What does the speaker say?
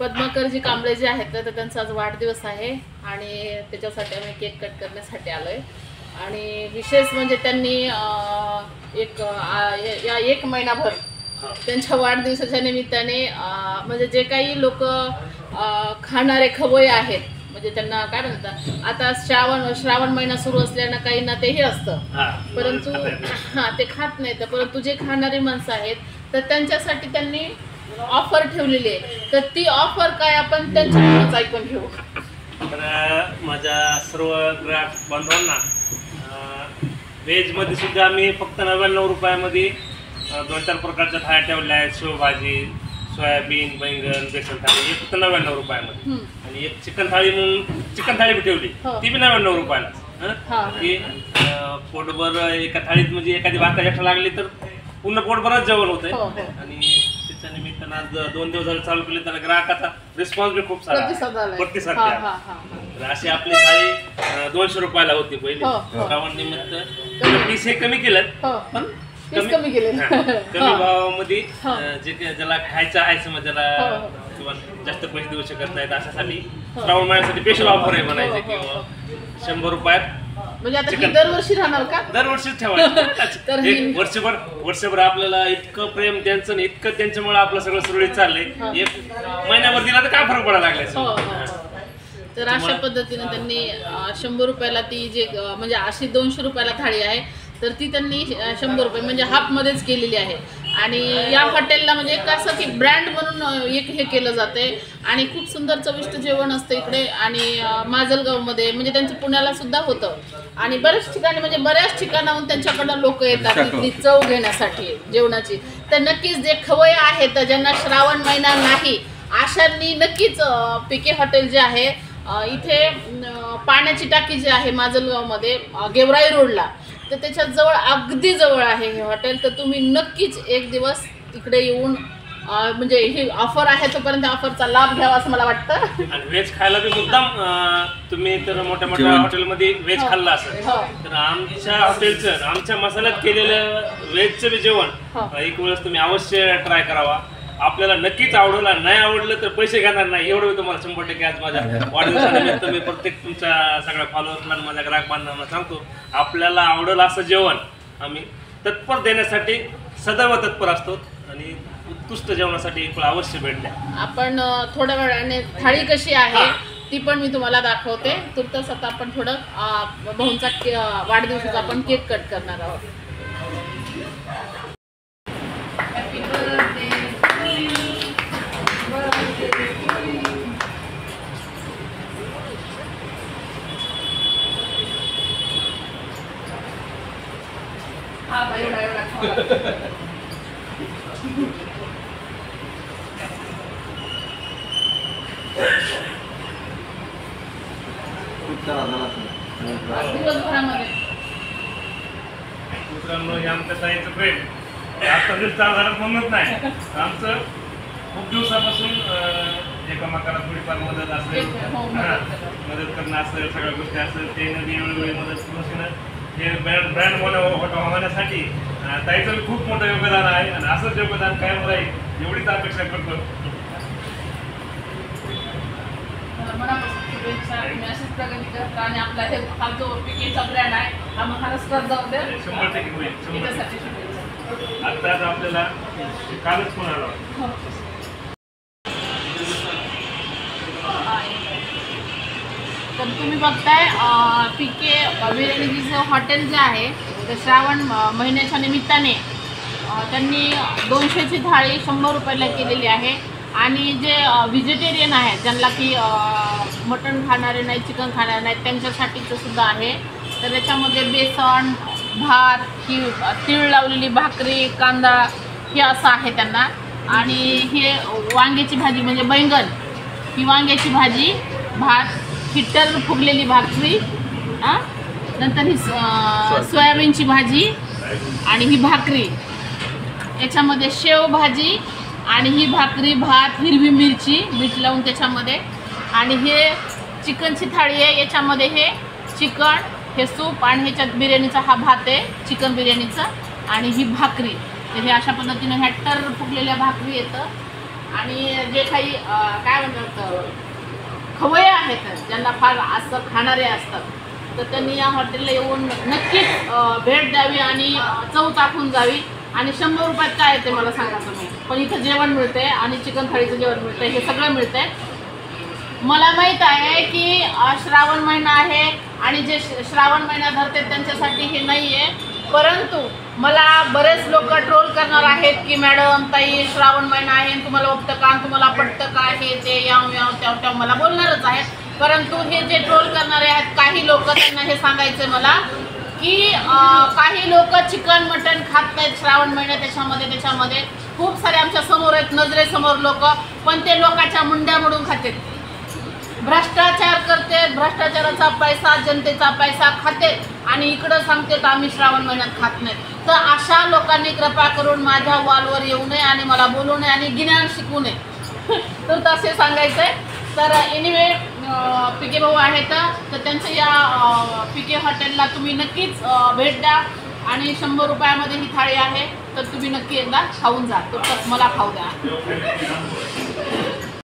पद्मकरजी कांबळे जे आहेत तर त्यांचा आज वाढदिवस आहे आणि त्याच्यासाठी आम्ही केक कट करण्यासाठी आलोय। आणि विशेष म्हणजे त्यांनी एक महिनाभर त्यांच्या वाढदिवसाच्या निमित्ताने म्हणजे जे काही लोक खाणारे खवय्ये आहेत, म्हणजे त्यांना काय म्हणतात, आता श्रावण महिना सुरू असल्यानं काही ना तेही असतं, परंतु ते खात नाहीत, परंतु जे खाणारी माणसं आहेत तर त्यांच्यासाठी त्यांनी ऑफर ठेवलेली आहे। तर ती ऑफर काय आपण त्यांच्याकडूनच ऐकून घेऊ। तर माझ्या सर्व ग्राहक बांधवांना व्हेजमध्ये सुद्धा आम्ही फक्त 99 रुपयामध्ये 2-4 प्रकारच्या थाळ्या ठेवल्या आहेत। शेवभाजी, सोयाबीन, बैंगन, बेसन थाळी हे फक्त 99 रुपयामध्ये, आणि एक चिकन थाळी म्हणून चिकन थाळी भी ठेवली, ती बी 99 रुपयाला। ती पोटभर एका थाळीत म्हणजे एखादी भाकर एक्स्ट्रा लागली तर पूर्ण पोटभरच जेवण होतंय। आणि त्याच्या निमित्तानं आज 2 दिवस झाले चालू केले, त्याला ग्राहकाचा रिस्पॉन्स बी खूप सारा प्रतिसाद द्या। अशी आपली थाळी 200 रुपयाला होती पहिली, श्रावण निमित्त 20 हे कमी केलं, पण कमी भावामध्ये जे ज्याला खायचं आहे समज, ज्याला किंवा जास्त पैसे देऊ शकत नाहीत अशासाठी श्रावण महिन्यासाठी स्पेशल ऑफर आहे म्हणायचं, किंवा 100 रुपयात म्हणजे आता दरवर्षी राहणार का? दरवर्षीच ठेवायचं। एक वर्षभर आपल्याला इतकं प्रेम त्यांचं, इतकं त्यांच्यामुळे आपलं सगळं सुरळीत चाललंय, एक महिन्याभर दिला तर काय फरक पडायला लागलाय। तर अशा पद्धतीने त्यांनी 100 रुपयाला ती जे म्हणजे अशी 200 रुपयाला थाळी आहे तर ती त्यांनी 100 रुपये म्हणजे हाफमध्येच केलेली आहे। आणि या हॉटेलला म्हणजे कसं की ब्रँड म्हणून एक हे केलं जाते आणि खूप सुंदर चविष्ट जेवण असतं इकडे। आणि माजलगावमध्ये म्हणजे त्यांचं पुण्याला सुद्धा होतं आणि बऱ्याच ठिकाणी म्हणजे बऱ्याच ठिकाणाहून त्यांच्याकडनं लोक येतात तिथली चव घेण्यासाठी जेवणाची। तर नक्कीच जे खवय्ये आहेत ज्यांना श्रावण महिना नाही अशांनी नक्कीच पीके हॉटेल जे आहे इथे पाण्याची टाकी जी आहे माजलगावमध्ये गेवराई रोडला, तर त्याच्या जवळ अगदी जवळ आहे हे हॉटेल। तर तुम्ही नक्कीच एक दिवस इकडे येऊन म्हणजे ही ऑफर आहे तोपर्यंत ऑफरचा लाभ घ्यावा असं मला वाटतं। आणि व्हेज खायला बी मुद्दाम तुम्ही तर मोठ्या मोठ्या हॉटेलमध्ये व्हेज खाल्लं असेल तर आमच्या हॉटेलचं, आमच्या मसाल्यात केलेलं व्हेजचं बी जेवण एक वेळेस तुम्ही अवश्य ट्राय करावा। आपल्याला नक्कीच आवडलं, नाही आवडलं तर पैसे घेणार नाही एवढं मी तुम्हाला 100% आज माझ्या वाढदिवसानिमित्त मी प्रत्येक तुमच्या सगळ्या फॉलोअर्सला, माझ्या ग्राहक बांधवांना सांगतो, आपल्याला आवडलं असं जेवण आम्ही तत्पर देण्यासाठी सदैव तत्पर असतो आणि उत्कृष्ट जेवणासाठी अवश्य भेट द्या। आपण थोड्या वेळाने थाळी कशी आहे ती पण मी तुम्हाला दाखवते। तुर्तास आता आपण थोडं भाऊंचा वाढदिवसाचा आपण केक कट करणार आहोत। मित्रांनो, आमच्या ताईचं प्रेम आता झालं म्हणत नाही, आमचं खूप दिवसापासून एकामेकाला थोडीफार मदत असेल, मदत करणं असेल, सगळ्या गोष्टी असेल, ते वेळोवेळी मदत करून हे ब्रँड होण्यासाठी ताईचं खूप मोठं योगदान आहे आणि असंच योगदान कायम राहील एवढीच अपेक्षा करतो। अशीच प्रगती करता आणि आपला हा जो पीकेचा ब्रँड आहे हा महाराष्ट्रात जाऊ दे 100% होईल। आता आपल्याला कालच फोन आला, तर तुम्ही बघताय पीके बिर्याणीचं हॉटेल जे आहे ते श्रावण महिन्याच्या निमित्ताने त्यांनी 200ची थाळी 100 रुपयाला केलेली आहे। आणि जे व्हेजिटेरियन आहेत, ज्यांना की मटण खाणारे नाही, चिकन खाणारे नाहीत, त्यांच्यासाठीचं सुद्धा आहे। तर याच्यामध्ये बेसन, भात, ही तीळ लावलेली भाकरी, कांदा हे असं आहे त्यांना। आणि हे वांग्याची भाजी म्हणजे बैंगन, ही वांग्याची भाजी, भात, ही टर फुगलेली भाकरी, नंतर ही सोयाबीनची भाजी आणि ही भाकरी, याच्यामध्ये शेव भाजी आणि ही भाकरी, भात, हिरवी मिरची, मीठ लावून त्याच्यामध्ये, आणि हे चिकनची थाळी आहे, याच्यामध्ये हे चिकन, हे सूप आणि ह्याच्यात बिर्याणीचा हा भात आहे चिकन बिर्याणीचा, आणि ही भाकरी। तर हे अशा पद्धतीने ह्या टर फुगलेल्या भाकरी येतं आणि जे काही काय म्हणतात खवय्ये आहेत ज्यांना फार असं खाणारे असतात, तर त्यांनी या हॉटेलला येऊन नक्कीच भेट द्यावी आणि चव चाखून जावी. आणि 100 रुपयात काय आहे ते मला सांगा तुम्ही. पण इथं जेवण मिळतंय आणि चिकन थाळीचं जेवण मिळतंय, हे सगळं मिळतंय. मला माहीत आहे की श्रावण महिना आहे आणि जे श्रावण महिना धरते त्यांच्यासाठी हे नाही आहे, परंतु मला बरेच लोक ट्रोल करणार आहेत की मॅडम ताई श्रावण महिना आहे तुम्हाला बघतं का, तुम्हाला पटतं का, हे ते याव याव त्याव त्याव मला बोलणारच आहेत. परंतु हे जे ट्रोल करणारे आहेत काही लोक, त्यांना हे सांगायचं मला की काही लोक चिकन मटण खात नाहीत श्रावण महिन्यात. त्याच्यामध्ये खूप सारे आमच्या समोर आहेत, नजरेसमोर लोक, पण ते लोकांच्या मुंड्या मोडून खातात, भ्रष्टाचार करते, भ्रष्टाचाराचा पैसा जनतेचा पैसा खाते आणि इकडं सांगतात आम्ही श्रावण महिन्यात खात नाही. तर अशा लोकांनी कृपा करून माझ्या वॉलवर येऊ नये आणि मला बोलू नये आणि ज्ञान शिकू नये. तर तसे सांगायचं आहे. तर एनिवे पिके भाऊ आहेत तर त्यांचं या पिके हॉटेलला तुम्ही नक्कीच भेट द्या आणि 100 रुपयामध्ये ही थाळी आहे, तर तुम्ही नक्की एकदा खाऊन जा. तर मला खाऊ द्या.